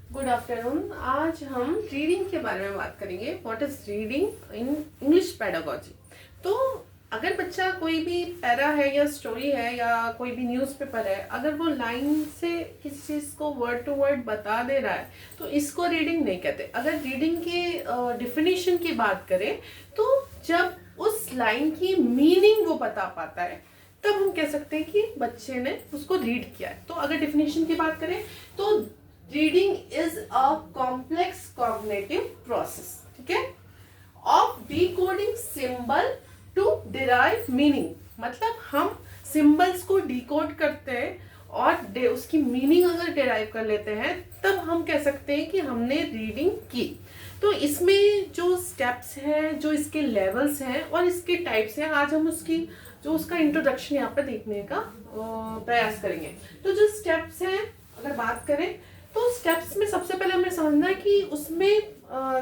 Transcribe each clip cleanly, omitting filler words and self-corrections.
Good afternoon. आज हम reading के बारे में बात करेंगे। What is reading in English pedagogy. तो अगर बच्चा कोई भी पैरा है या स्टोरी है या कोई भी न्यूज़पेपर है, अगर वो लाइन से किसी चीज़ को वर्ड टू वर्ड बता दे रहा है तो इसको रीडिंग नहीं कहते। अगर रीडिंग के डिफिनीशन की बात करें तो जब उस लाइन की मीनिंग वो बता पाता है तब हम कह सकते हैं कि बच्चे ने उसको रीड किया है। तो अगर डिफिनीशन की बात करें तो reading is a complex cognitive process, ठीक है, of decoding symbol to derive meaning. मतलब हम सिंबल्स को डिकोड करते हैं और उसकी मीनिंग अगर डिराइव कर लेते हैं तब हम कह सकते हैं कि हमने रीडिंग की। तो इसमें जो स्टेप्स हैं, जो इसके लेवल्स हैं और इसके टाइप्स हैं, आज हम उसका इंट्रोडक्शन यहाँ पे देखने का प्रयास करेंगे। तो जो स्टेप्स हैं अगर बात करें तो स्टेप्स में सबसे पहले हमें समझना है कि उसमें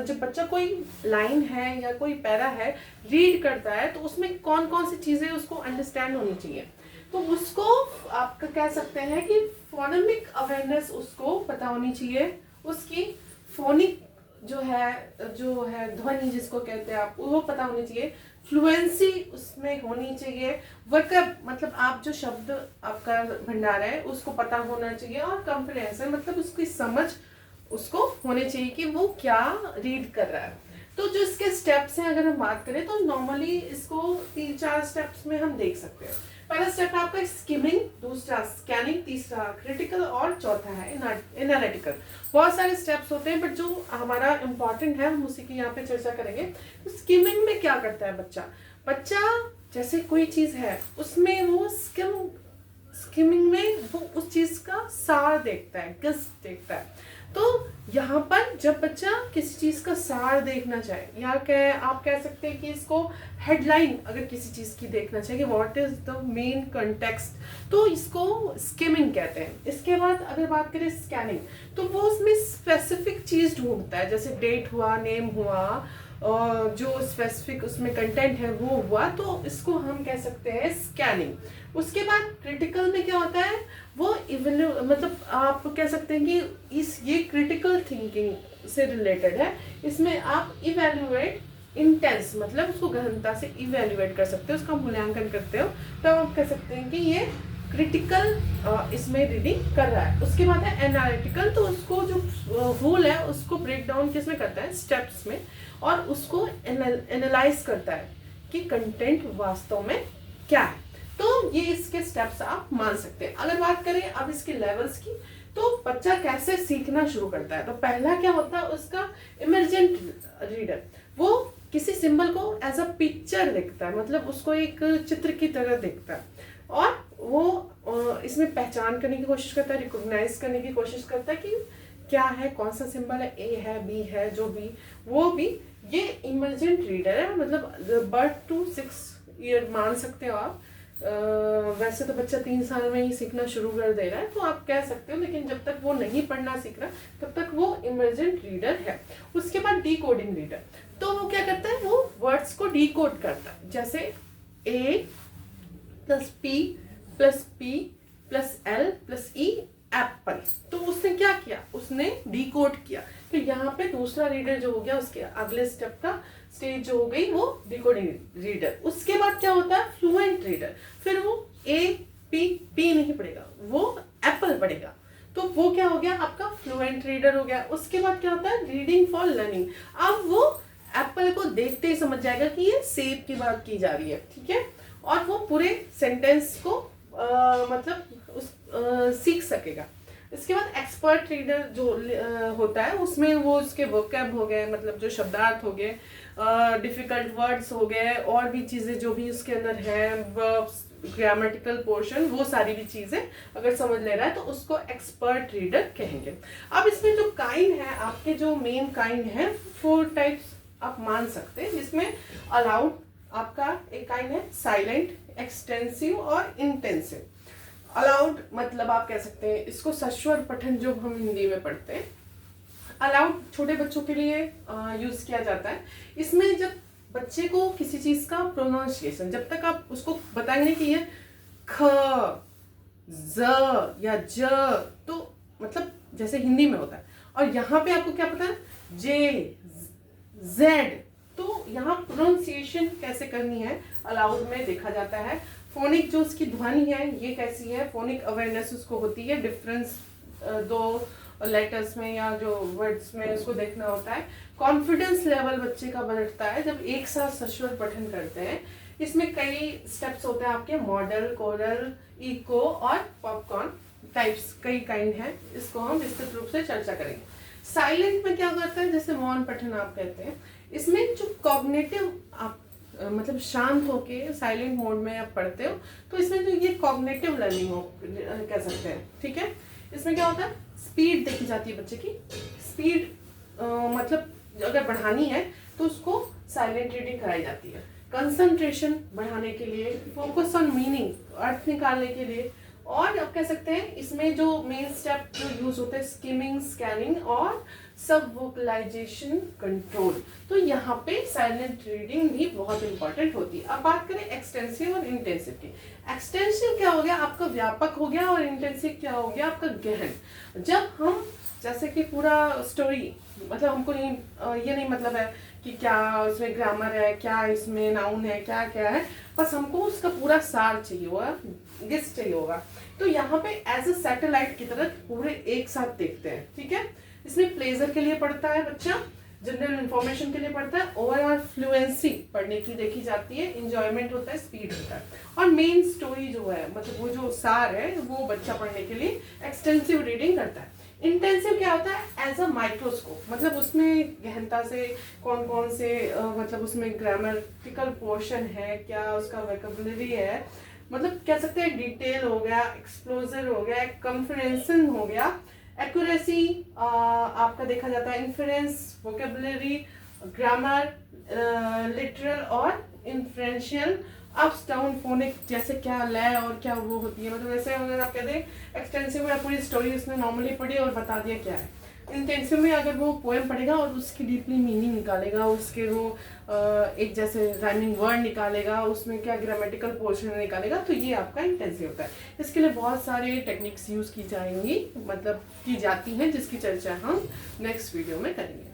जब बच्चा कोई लाइन है या कोई पैरा है रीड करता है तो उसमें कौन कौन सी चीज़ें उसको अंडरस्टैंड होनी चाहिए। तो उसको आप कह सकते हैं कि फोनेमिक अवेयरनेस उसको पता होनी चाहिए। उसकी फोनिक जो है ध्वनि जिसको कहते हैं आप, वो पता होनी चाहिए। फ्लुएंसी उसमें होनी चाहिए। वर्कअप मतलब आप जो शब्द आपका भंडार है उसको पता होना चाहिए। और कॉम्प्रिहेंशन मतलब उसकी समझ उसको होने चाहिए कि वो क्या रीड कर रहा है। तो जो इसके स्टेप्स हैं अगर हम बात करें तो नॉर्मली इसको 3-4 स्टेप्स में हम देख सकते हैं। पहला स्टेप है आपका स्किमिंग, दूसरा स्कैनिंग, तीसरा क्रिटिकल और चौथा है एनालिटिकल। बहुत सारे स्टेप्स होते हैं बट जो हमारा इंपॉर्टेंट है हम उसी की यहाँ पे चर्चा करेंगे। तो स्किमिंग में क्या करता है बच्चा जैसे कोई चीज है उसमें वो स्किमिंग में वो उस चीज का सार देखता है, गस्ट देखता है। तो यहाँ पर जब बच्चा किसी चीज का सार देखना चाहे या आप कह सकते हैं कि इसको हेडलाइन अगर किसी चीज की देखना चाहे कि what is the main context, तो इसको स्किमिंग कहते हैं। इसके बाद अगर बात करें स्कैनिंग तो वो उसमें स्पेसिफिक चीज ढूंढता है, जैसे डेट हुआ, नेम हुआ और जो स्पेसिफिक उसमें कंटेंट है वो हुआ, तो इसको हम कह सकते हैं स्कैनिंग। उसके बाद क्रिटिकल में क्या होता है वो मतलब आप कह सकते हैं कि ये क्रिटिकल थिंकिंग से रिलेटेड है। इसमें आप इवेल्युएट इंटेंस मतलब उसको गहनता से इवेल्युएट कर सकते हो, उसका मूल्यांकन करते हो, तो आप कह सकते हैं कि ये क्रिटिकल इसमें रीडिंग कर रहा है। उसके बाद है एनालिटिकल, तो उसको जो होल है उसको ब्रेक डाउन किसमें करता है, स्टेप्स में, और उसको एनालाइज करता है कि कंटेंट वास्तव में क्या है। तो ये इसके स्टेप्स आप मान सकते हैं। अगर बात करें अब इसके लेवल्स की तो बच्चा कैसे सीखना शुरू करता है, तो पहला क्या होता है उसका इमर्जेंट रीडर। वो किसी सिंबल को एज अ पिक्चर देखता है, मतलब उसको एक चित्र की तरह देखता है और वो इसमें पहचान करने की कोशिश करता है, रिकॉग्नाइज करने की कोशिश करता है कि क्या है, कौन सा सिंबल है, ए है, बी है, जो भी वो भी। ये इमर्जेंट रीडर है, मतलब बर्थ टू 6 ईयर मान सकते हो आप। वैसे तो बच्चा 3 साल में ही सीखना शुरू कर दे रहा है तो आप कह सकते हो, लेकिन जब तक वो नहीं पढ़ना सीख रहा तब तक वो इमर्जेंट रीडर है। उसके बाद डिकोडिंग रीडर, तो वो क्या करता है, वो वर्ड्स को डिकोड करता है, जैसे A plus P plus P plus L plus E apple. तो उसने क्या किया, उसने डिकोड किया। तो यहाँ पे दूसरा रीडर जो हो गया, उसके अगले स्टेप का स्टेज जो हो गई वो डिकोडिंग रीडर। उसके बाद क्या होता है, फ्लुएंट रीडर। फिर वो ए पी नहीं पढ़ेगा, वो एप्पल पढ़ेगा, तो वो क्या हो गया आपका फ्लुएंट रीडर हो गया। उसके बाद क्या होता है, रीडिंग फॉर लर्निंग। अब वो एप्पल को देखते ही समझ जाएगा कि ये सेब की बात की जा रही है, ठीक है, और वो पूरे सेंटेंस को सीख सकेगा। इसके बाद एक्सपर्ट रीडर जो होता है उसमें वो उसके वोकैब हो गए, मतलब जो शब्दार्थ हो गए, डिफिकल्ट वर्ड्स हो गए, और भी चीज़ें जो भी उसके अंदर है, वर्ब्स, ग्रामेटिकल पोर्शन, वो सारी भी चीज़ें अगर समझ ले रहा है तो उसको एक्सपर्ट रीडर कहेंगे। अब इसमें जो काइंड है, आपके जो मेन काइंड है 4 टाइप्स आप मान सकते हैं, जिसमें अलाउड आपका एक काइंड है, साइलेंट, एक्सटेंसिव और इंटेंसिव। अलाउड मतलब आप कह सकते हैं इसको सश्वर पठन जो हम हिंदी में पढ़ते हैं, अलाउड छोटे बच्चों के लिए यूज किया जाता है। इसमें जब बच्चे को किसी चीज का प्रोनाउंसिएशन, जब तक आप उसको बताएंगे कि ये ख ज या ज, तो मतलब जैसे हिंदी में होता है, और यहाँ पे आपको क्या पता है, जे, जेड। तो यहाँ प्रोनाउंसिएशन कैसे करनी है अलाउड में देखा जाता है। फोनिक जो उसकी ध्वनि है ये कैसी है, फोनिक अवेयरनेस उसको होती है, डिफरेंस दो लेटर्स में या जो वर्ड्स में उसको देखना होता है। कॉन्फिडेंस लेवल बच्चे का बढ़ता है जब एक साथ सश्वर पठन करते हैं। इसमें कई स्टेप्स होते हैं आपके, मॉडल, कोरल, इको और पॉपकॉर्न टाइप्स, कई काइंड है, इसको हम विस्तृत रूप से चर्चा करेंगे। साइलेंट में क्या करता है, जैसे मौन पठन आप कहते हैं, इसमें जो कॉग्निटिव आप मतलब शांत होके साइलेंट मोड में आप पढ़ते हो, तो इसमें जो ये कॉग्निटिव लर्निंग हो कह सकते हैं, ठीक है। इसमें क्या होता है, स्पीड देखी जाती है बच्चे की, स्पीड मतलब अगर बढ़ानी है तो उसको साइलेंट रीडिंग कराई जाती है। कंसंट्रेशन बढ़ाने के लिए, फोकस ऑन मीनिंग, अर्थ निकालने के लिए, और अब कह सकते हैं इसमें जो मेन स्टेप जो यूज होते हैं, स्किमिंग, स्कैनिंग और सब वोकलाइजेशन कंट्रोल। तो यहाँ पे साइलेंट रीडिंग भी बहुत इंपॉर्टेंट होती है। अब बात करें एक्सटेंसिव और इंटेंसिव की। एक्सटेंसिव क्या हो गया आपका, व्यापक हो गया, और इंटेंसिव क्या हो गया आपका, गहन। जब हम जैसे कि पूरा स्टोरी, मतलब हमको नहीं ये नहीं मतलब है कि क्या उसमें ग्रामर है, क्या इसमें नाउन है, क्या क्या है, बस हमको उसका पूरा सार चाहिए होगा, गेस्ट चाहिए होगा। तो यहाँ पे एज अ सैटेलाइट की तरह पूरे एक साथ देखते हैं, ठीक है। इसमें प्लेजर के लिए पढ़ता है बच्चा, जनरल इंफॉर्मेशन के लिए पढ़ता है, ओवरऑल फ्लुएंसी पढ़ने की देखी जाती है, इंजॉयमेंट होता है, स्पीड होता है, और मेन स्टोरी जो है मतलब वो जो सार है वो बच्चा पढ़ने के लिए एक्सटेंसिव रीडिंग करता है। इंटेंसिव क्या होता है, एज अ माइक्रोस्कोप, मतलब उसमें गहनता से कौन कौन से मतलब उसमें ग्रामेटिकल पोर्शन है, क्या उसका वोकैबुलरी है, मतलब कह सकते हैं डिटेल हो गया, एक्सप्लोजर हो गया, कंप्रिहेंशन हो गया, एक्यूरेसी आपका देखा जाता है, इन्फ्रेंस, वोकैबुलरी, ग्रामर, लिटरल और इन्फ्रेंशियल, अप्स डाउन, फोनिक, जैसे क्या लय और क्या वो होती है, मतलब वैसे अगर आप कहते हैं एक्सटेंसिव में पूरी स्टोरी उसने नॉर्मली पढ़ी और बता दिया क्या है। इंटेंसिव में अगर वो पोएम पढ़ेगा और उसकी डीपली मीनिंग निकालेगा, उसके वो एक जैसे राइमिंग वर्ड निकालेगा, उसमें क्या ग्रामेटिकल पोर्शन निकालेगा, तो ये आपका इंटेंसिव होता है। इसके लिए बहुत सारे टेक्निक्स यूज की जाएंगी, मतलब की जाती हैं, जिसकी चर्चा हम नेक्स्ट वीडियो में करेंगे।